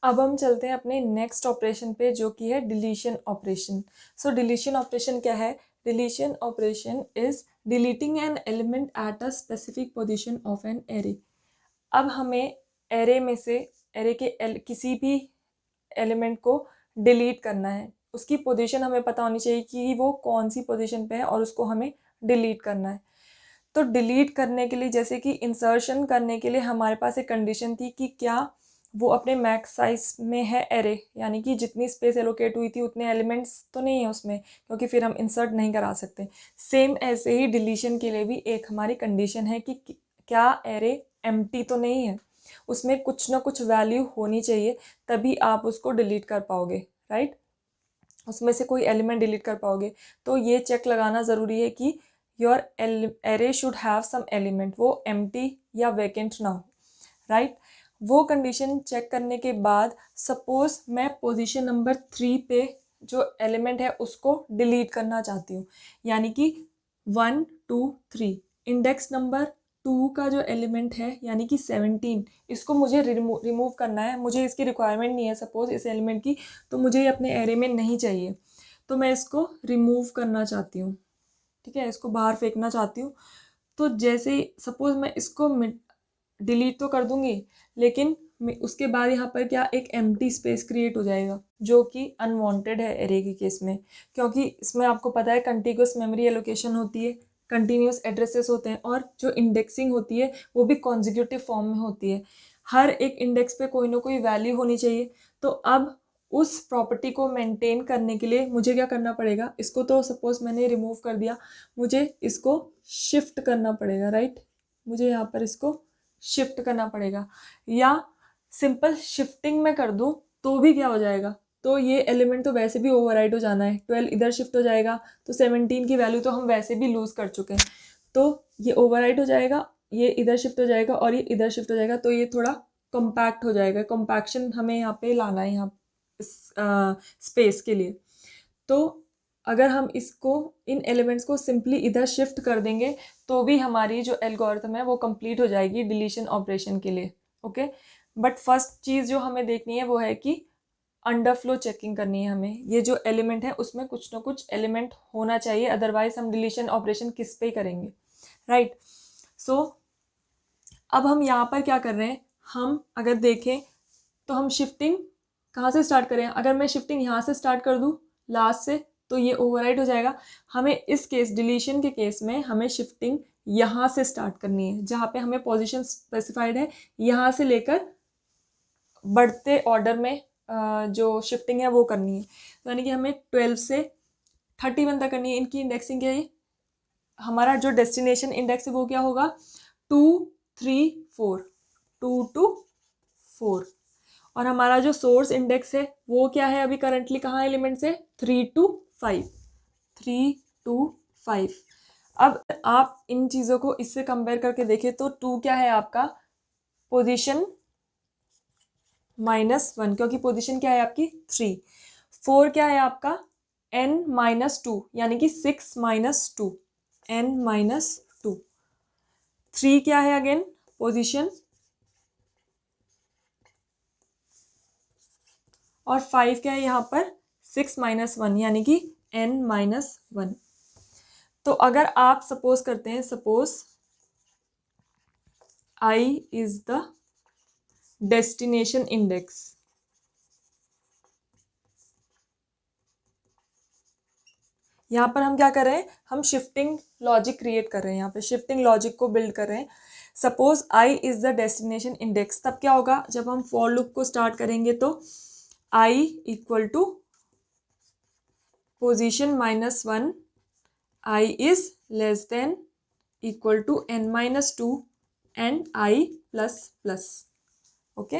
अब हम चलते हैं अपने नेक्स्ट ऑपरेशन पे, जो कि है डिलीशन ऑपरेशन। सो डिलीशन ऑपरेशन क्या है? Deletion operation is deleting an element at a specific position of an array. अब हमें एरे में से एरे के किसी भी एलिमेंट को डिलीट करना है। उसकी पोजीशन हमें पता होनी चाहिए कि वो कौन सी पोजीशन पे है और उसको हमें डिलीट करना है। तो डिलीट करने के लिए, जैसे कि इंसर्शन करने के लिए हमारे पास एक कंडीशन थी कि क्या वो अपने मैक्स साइज में है एरे, यानी कि जितनी स्पेस एलोकेट हुई थी उतने एलिमेंट्स तो नहीं है उसमें, क्योंकि फिर हम इंसर्ट नहीं करा सकते। सेम ऐसे ही डिलीशन के लिए भी एक हमारी कंडीशन है कि क्या एरे एम्प्टी तो नहीं है, उसमें कुछ ना कुछ वैल्यू होनी चाहिए, तभी आप उसको डिलीट कर पाओगे, राइट? उसमें से कोई एलिमेंट डिलीट कर पाओगे। तो ये चेक लगाना ज़रूरी है कि your array should have some element, वो एम्प्टी या वैकेंट ना हो, राइट? वो कंडीशन चेक करने के बाद सपोज मैं पोजीशन नंबर 3 पे जो एलिमेंट है उसको डिलीट करना चाहती हूँ, यानी कि 1 2 3 इंडेक्स नंबर 2 का जो एलिमेंट है यानी कि 17, इसको मुझे रिमूव करना है। मुझे इसकी रिक्वायरमेंट नहीं है सपोज इस एलिमेंट की, तो मुझे ये अपने एरे में नहीं चाहिए, तो मैं इसको रिमूव करना चाहती हूँ, ठीक है, इसको बाहर फेंकना चाहती हूँ। तो जैसे सपोज मैं इसको डिलीट तो कर दूंगी, लेकिन उसके बाद यहाँ पर क्या एक एम्प्टी स्पेस क्रिएट हो जाएगा, जो कि अनवांटेड है एरे के केस में, क्योंकि इसमें आपको पता है कंटिन्यूअस मेमोरी एलोकेशन होती है, कंटिन्यूअस एड्रेसेस होते हैं, और जो इंडेक्सिंग होती है वो भी कॉन्जिक्यूटिव फॉर्म में होती है। हर एक इंडेक्स पे कोई ना कोई वैल्यू होनी चाहिए। तो अब उस प्रॉपर्टी को मेंटेन करने के लिए मुझे क्या करना पड़ेगा? इसको तो सपोज मैंने रिमूव कर दिया, मुझे इसको शिफ्ट करना पड़ेगा, राइट? मुझे यहाँ पर इसको शिफ्ट करना पड़ेगा, या सिंपल शिफ्टिंग में कर दूं तो भी क्या हो जाएगा? तो ये एलिमेंट तो वैसे भी ओवरराइट हो जाना है, 12 इधर शिफ्ट हो जाएगा, तो 17 की वैल्यू तो हम वैसे भी लूज कर चुके हैं, तो ये ओवरराइट हो जाएगा, ये इधर शिफ्ट हो जाएगा और ये इधर शिफ्ट हो जाएगा, तो ये थोड़ा कॉम्पैक्ट हो जाएगा। कॉम्पैक्शन हमें यहाँ पे लाना है, यहाँ स्पेस के लिए। तो अगर हम इसको इन एलिमेंट्स को सिंपली इधर शिफ्ट कर देंगे तो भी हमारी जो एल्गोरिथम है वो कंप्लीट हो जाएगी डिलीशन ऑपरेशन के लिए, ओके? बट फर्स्ट चीज़ जो हमें देखनी है वो है कि अंडरफ्लो चेकिंग करनी है हमें। ये जो एलिमेंट है उसमें कुछ ना कुछ एलिमेंट होना चाहिए, अदरवाइज हम डिलीशन ऑपरेशन किस पे करेंगे, राइट? सो अब हम यहाँ पर क्या कर रहे हैं, हम अगर देखें तो हम शिफ्टिंग कहाँ से स्टार्ट करें? अगर मैं शिफ्टिंग यहाँ से स्टार्ट कर दूँ लास्ट से, तो ये ओवरराइट हो जाएगा। हमें इस केस डिलीशन के केस में हमें शिफ्टिंग यहाँ से स्टार्ट करनी है, जहाँ पे हमें पोजीशन स्पेसिफाइड है, यहाँ से लेकर बढ़ते ऑर्डर में जो शिफ्टिंग है वो करनी है। तो यानी कि हमें 12 से 31 तक करनी है। इनकी इंडेक्सिंग क्या है? हमारा जो डेस्टिनेशन इंडेक्स है वो क्या होगा? 2 3 4, 2 to 4। और हमारा जो सोर्स इंडेक्स है वो क्या है? अभी करंटली कहाँ एलिमेंट्स है? 3 to 5, 3 to 5। अब आप इन चीज़ों को इससे कंपेयर करके देखें तो 2 क्या है आपका? पोजीशन -1, क्योंकि पोजीशन क्या है आपकी? 3। 4 क्या है आपका? n-2, यानी कि 6 - 2, n-2। 3 क्या है अगेन? पोजीशन। और 5 क्या है यहाँ पर? 6 - 1, यानी कि n-1। तो अगर आप सपोज करते हैं, suppose I is the destination index, यहाँ पर हम क्या कर रहे हैं? हम शिफ्टिंग लॉजिक क्रिएट कर रहे हैं, यहाँ पे शिफ्टिंग लॉजिक को बिल्ड कर रहे हैं। Suppose I is the destination index, तब क्या होगा? जब हम फॉर लूप को स्टार्ट करेंगे तो I equal to position -1, I is less than equal to n-2 and I plus plus, okay?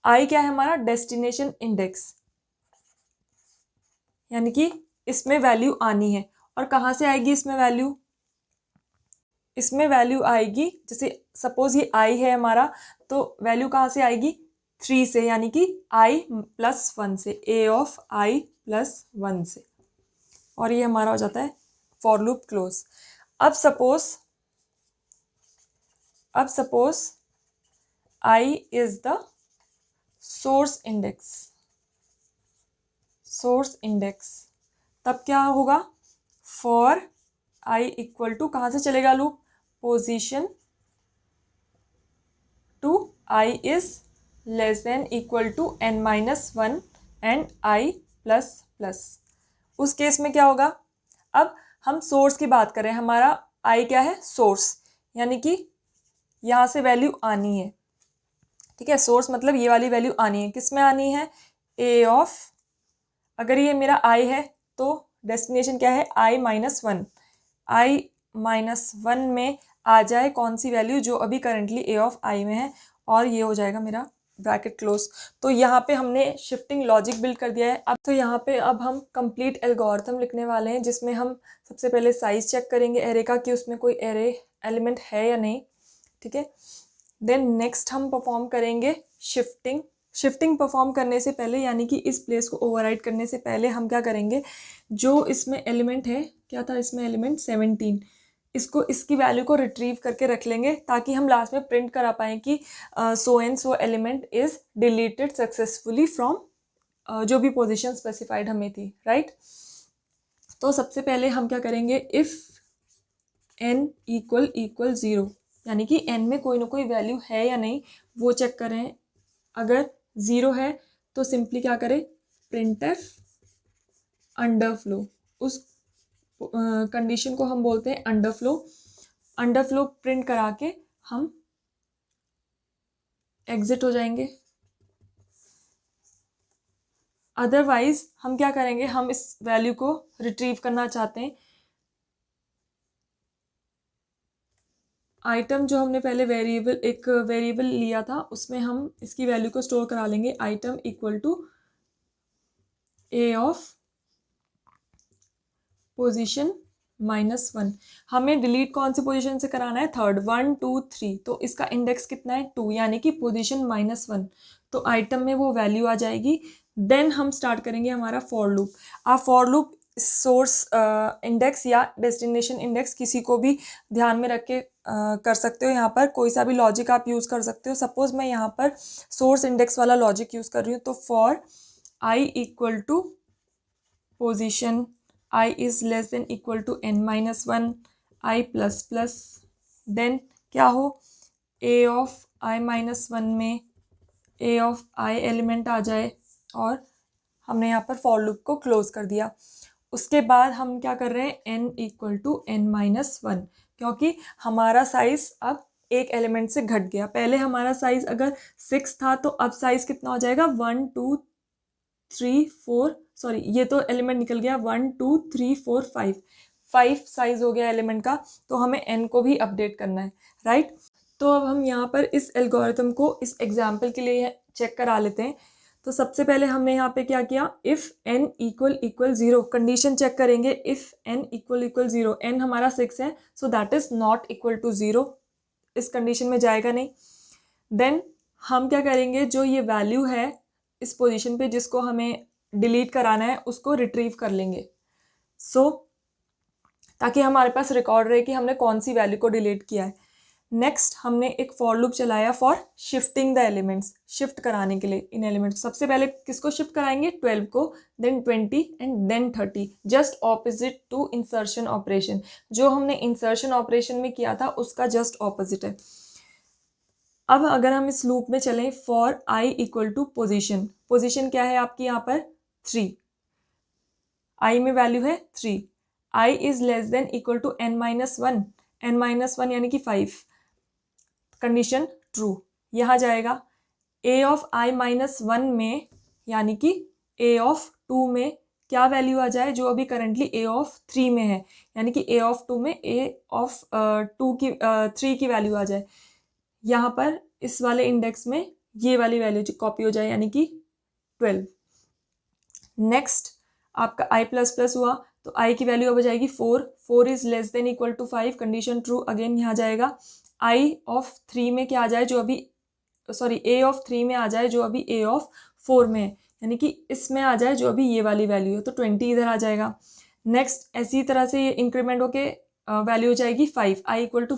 I क्या है हमारा? डेस्टिनेशन इंडेक्स, यानी कि इसमें वैल्यू आनी है। और कहाँ से आएगी इसमें वैल्यू? इसमें वैल्यू आएगी, जैसे सपोज ये I है हमारा, तो वैल्यू कहाँ से आएगी? 3 से, यानी कि I प्लस 1 से, A ऑफ I प्लस 1 से। और ये हमारा हो जाता है फॉर लूप क्लोज। अब suppose I is the source index, तब क्या होगा, फॉर i इक्वल टू, कहाँ से चलेगा loop, position to i is less than equal to n-1 and i plus plus. उस केस में क्या होगा, अब हम सोर्स की बात करें, हमारा i क्या है, सोर्स, यानी कि यहाँ से वैल्यू आनी है, ठीक है, सोर्स मतलब ये वाली वैल्यू आनी है, किस में आनी है, a ऑफ, अगर ये मेरा i है तो डेस्टिनेशन क्या है, i-1, i-1 में आ जाए कौन सी वैल्यू, जो अभी करंटली a ऑफ i में है, और ये हो जाएगा मेरा ब्रैकेट क्लोज। तो यहाँ पे हमने शिफ्टिंग लॉजिक बिल्ड कर दिया है। अब तो यहाँ पे अब हम कंप्लीट एल्गोरिथम लिखने वाले हैं, जिसमें हम सबसे पहले साइज चेक करेंगे एरे का कि उसमें कोई एरे एलिमेंट है या नहीं, ठीक है। देन नेक्स्ट हम परफॉर्म करेंगे शिफ्टिंग परफॉर्म करने से पहले, यानी कि इस प्लेस को ओवरराइड करने से पहले हम क्या करेंगे, जो इसमें एलिमेंट है, क्या था इसमें एलिमेंट 17, इसको, इसकी वैल्यू को रिट्रीव करके रख लेंगे, ताकि हम लास्ट में प्रिंट करा पाएँ कि so and so element is deleted successfully from जो भी पोजीशन स्पेसिफाइड हमें थी, राइट। तो सबसे पहले हम क्या करेंगे, इफ़ n इक्वल 0, यानी कि n में कोई ना कोई वैल्यू है या नहीं वो चेक करें। अगर 0 है तो सिंपली क्या करें, printf अंडरफ्लो, उस कंडीशन को हम बोलते हैं अंडरफ्लो प्रिंट करा के हम एग्जिट हो जाएंगे। अदरवाइज हम क्या करेंगे, हम इस वैल्यू को रिट्रीव करना चाहते हैं, आइटम जो हमने पहले एक वेरिएबल लिया था उसमें हम इसकी वैल्यू को स्टोर करा लेंगे, item equal to a of position -1। हमें डिलीट कौन सी पोजीशन से कराना है, थर्ड, 1 2 3, तो इसका इंडेक्स कितना है, 2, यानी कि पोजीशन -1, तो आइटम में वो वैल्यू आ जाएगी। देन हम स्टार्ट करेंगे हमारा फॉर लूप। आप फॉर लूप सोर्स इंडेक्स या डेस्टिनेशन इंडेक्स किसी को भी ध्यान में रख के कर सकते हो, यहाँ पर कोई सा भी लॉजिक आप यूज़ कर सकते हो। सपोज मैं यहाँ पर सोर्स इंडेक्स वाला लॉजिक यूज़ कर रही हूँ, तो for i equal to position i is less than equal to n-1, i plus plus, then क्या हो, a ऑफ i-1 में a ऑफ i एलिमेंट आ जाए, और हमने यहाँ पर फॉर लूप को क्लोज कर दिया। उसके बाद हम क्या कर रहे हैं, n इक्वल टू n-1, क्योंकि हमारा साइज अब एक एलिमेंट से घट गया। पहले हमारा साइज अगर 6 था तो अब साइज कितना हो जाएगा, 1 2 3 4, सॉरी ये तो एलिमेंट निकल गया, 1 2 3 4 5 साइज हो गया एलिमेंट का, तो हमें n को भी अपडेट करना है, राइट। तो अब हम यहाँ पर इस एल्गोरिथम को इस एग्जाम्पल के लिए चेक करा लेते हैं। तो सबसे पहले हमने यहाँ पे क्या किया, if n equal 0, condition check करेंगे, इफ़ n इक्वल 0, n हमारा 6 है, so that is not equal to 0, इस कंडीशन में जाएगा नहीं। देन हम क्या करेंगे, जो ये वैल्यू है इस पोजीशन पे जिसको हमें डिलीट कराना है उसको रिट्रीव कर लेंगे, ताकि हमारे पास रिकॉर्ड रहे कि हमने कौन सी वैल्यू को डिलीट किया है। नेक्स्ट हमने एक फॉर लूप चलाया for shifting the elements, shift कराने के लिए इन एलिमेंट्स। सबसे पहले किसको शिफ्ट कराएंगे, 12 को, then 20 and then 30, just opposite to insertion operation. जो हमने इंसर्शन ऑपरेशन में किया था उसका जस्ट ऑपोजिट है। अब अगर हम इस लूप में चलें, for i equal to position क्या है आपकी यहाँ पर, 3, i में वैल्यू है 3, i is less than equal to n-1 यानी कि 5, कंडीशन ट्रू, यहाँ जाएगा। a ऑफ i-1 में, यानी कि a ऑफ 2 में क्या वैल्यू आ जाए, जो अभी करंटली a ऑफ 3 में है, यानी कि a ऑफ 2 में a ऑफ 3 की वैल्यू आ जाए। यहाँ पर इस वाले इंडेक्स में ये वाली वैल्यू कॉपी हो जाए, यानी कि 12। नेक्स्ट आपका i प्लस प्लस हुआ, तो i की वैल्यू अब हो जाएगी 4 is less than equal to 5, condition true, again यहाँ जाएगा। i ऑफ 3 में क्या आ जाए, जो अभी a ऑफ 3 में आ जाए जो अभी a ऑफ 4 में है, यानी कि इसमें आ जाए जो अभी ये वाली वैल्यू है, तो 20 इधर आ जाएगा। नेक्स्ट ऐसी तरह से ये इंक्रीमेंट होके वैल्यू हो जाएगी 5, i equal to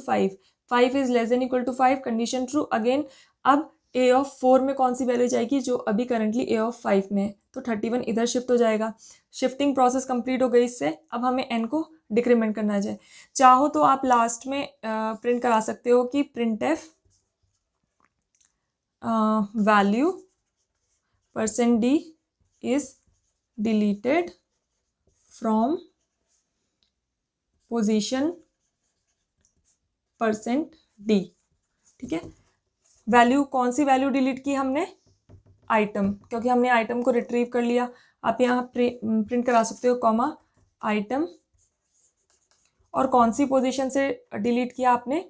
5 is less than equal to 5, condition true, again अब ए ऑफ 4 में कौन सी वैल्यू जाएगी, जो अभी करंटली ए ऑफ 5 में है, तो 31 इधर शिफ्ट हो जाएगा। शिफ्टिंग प्रोसेस कंप्लीट हो गई इससे। अब हमें एन को डिक्रीमेंट करना है। चाहो तो आप लास्ट में प्रिंट करा सकते हो कि print F value %d is deleted from position %d। ठीक है, वैल्यू कौन सी वैल्यू डिलीट की हमने, आइटम, क्योंकि हमने आइटम को रिट्रीव कर लिया। आप यहाँ प्रिंट करा सकते हो कॉमा आइटम, और कौन सी पोजीशन से डिलीट किया आपने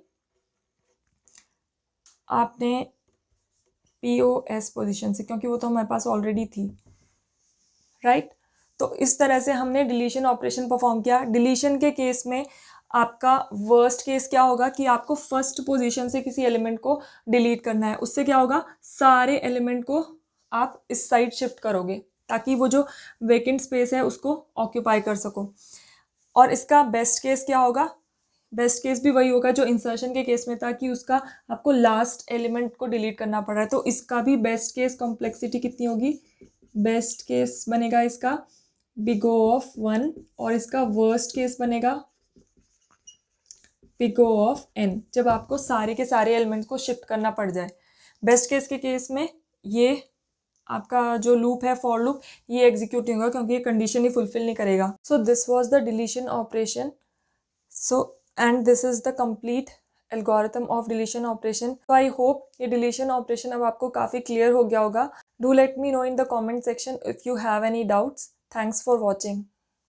POS पोजीशन से, क्योंकि वो तो हमारे पास ऑलरेडी थी, राइट। तो इस तरह से हमने डिलीशन ऑपरेशन परफॉर्म किया। डिलीशन के केस में आपका वर्स्ट केस क्या होगा कि आपको फर्स्ट पोजीशन से किसी एलिमेंट को डिलीट करना है। उससे क्या होगा, सारे एलिमेंट को आप इस साइड शिफ्ट करोगे ताकि वो जो वेकेंट स्पेस है उसको ऑक्यूपाई कर सको। और इसका बेस्ट केस क्या होगा, बेस्ट केस भी वही होगा जो इंसर्शन के केस में था कि उसका आपको लास्ट एलिमेंट को डिलीट करना पड़ रहा है। तो इसका भी बेस्ट केस कॉम्प्लेक्सिटी कितनी होगी, बेस्ट केस बनेगा इसका बिग O ऑफ 1, और इसका वर्स्ट केस बनेगा बिग O ऑफ n, जब आपको सारे के सारे एलिमेंट्स को शिफ्ट करना पड़ जाए। बेस्ट केस के केस में ये आपका जो लूप है, फॉर लूप, ये एग्जीक्यूट नहीं होगा क्योंकि ये कंडीशन ही फुलफिल नहीं करेगा। So this was the deletion operation. So and this is the complete algorithm of deletion operation. तो आई होप ये डिलीशन ऑपरेशन अब आपको काफ़ी क्लियर हो गया होगा। Do let me know in the comment section if you have any doubts. Thanks for watching.